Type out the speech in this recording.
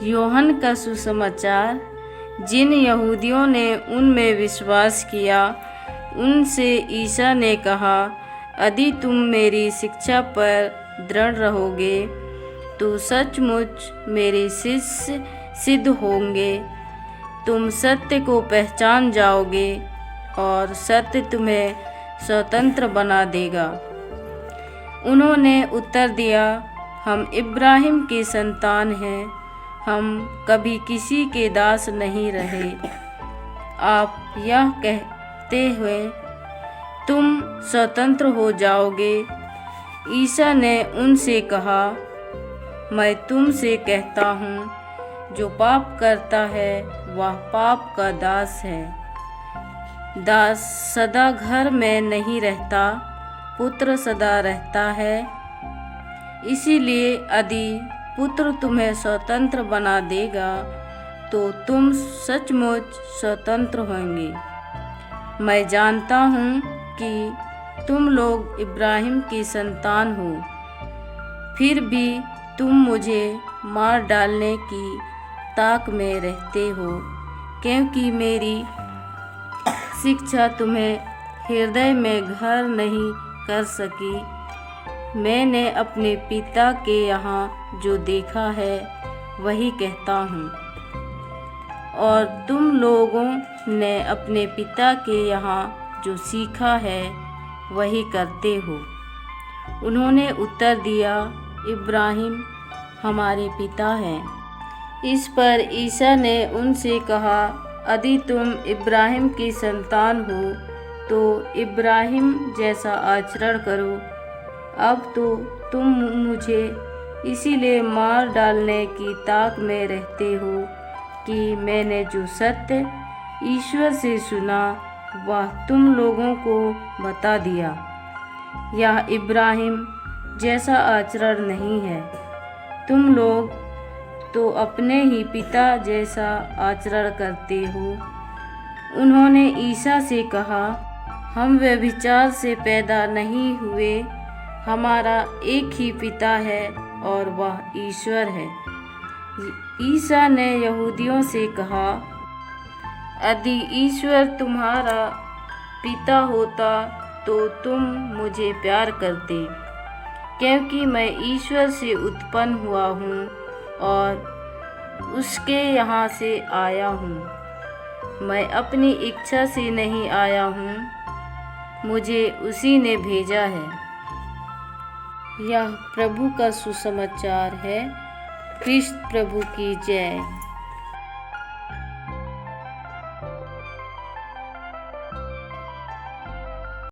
यूहन्ना का सुसमाचार। जिन यहूदियों ने उनमें विश्वास किया उनसे यीशु ने कहा, यदि तुम मेरी शिक्षा पर दृढ़ रहोगे तो सचमुच मेरे शिष्य सिद्ध होंगे। तुम सत्य को पहचान जाओगे और सत्य तुम्हें स्वतंत्र बना देगा। उन्होंने उत्तर दिया, हम इब्राहिम के संतान हैं, हम कभी किसी के दास नहीं रहे। आप यह कहते हुए तुम स्वतंत्र हो जाओगे। यीशु ने उनसे कहा, मैं तुमसे कहता हूँ, जो पाप करता है वह पाप का दास है। दास सदा घर में नहीं रहता, पुत्र सदा रहता है। इसीलिए यदि पुत्र तुम्हें स्वतंत्र बना देगा तो तुम सचमुच स्वतंत्र होंगे। मैं जानता हूँ कि तुम लोग इब्राहिम की संतान हो, फिर भी तुम मुझे मार डालने की ताक में रहते हो, क्योंकि मेरी शिक्षा तुम्हें हृदय में घर नहीं कर सकी। मैंने अपने पिता के यहाँ जो देखा है वही कहता हूँ, और तुम लोगों ने अपने पिता के यहाँ जो सीखा है वही करते हो। उन्होंने उत्तर दिया, इब्राहिम हमारे पिता हैं। इस पर यीशु ने उनसे कहा, यदि तुम इब्राहिम की संतान हो तो इब्राहिम जैसा आचरण करो। अब तो तुम मुझे इसीलिए मार डालने की ताक में रहते हो कि मैंने जो सत्य ईश्वर से सुना वह तुम लोगों को बता दिया। यह इब्राहिम जैसा आचरण नहीं है। तुम लोग तो अपने ही पिता जैसा आचरण करते हो। उन्होंने यीशु से कहा, हम व्यभिचार से पैदा नहीं हुए, हमारा एक ही पिता है और वह ईश्वर है। यीशु ने यहूदियों से कहा, यदि ईश्वर तुम्हारा पिता होता तो तुम मुझे प्यार करते, क्योंकि मैं ईश्वर से उत्पन्न हुआ हूँ और उसके यहाँ से आया हूँ। मैं अपनी इच्छा से नहीं आया हूँ, मुझे उसी ने भेजा है। यह प्रभु का सुसमाचार है। कृष्ण प्रभु की जय।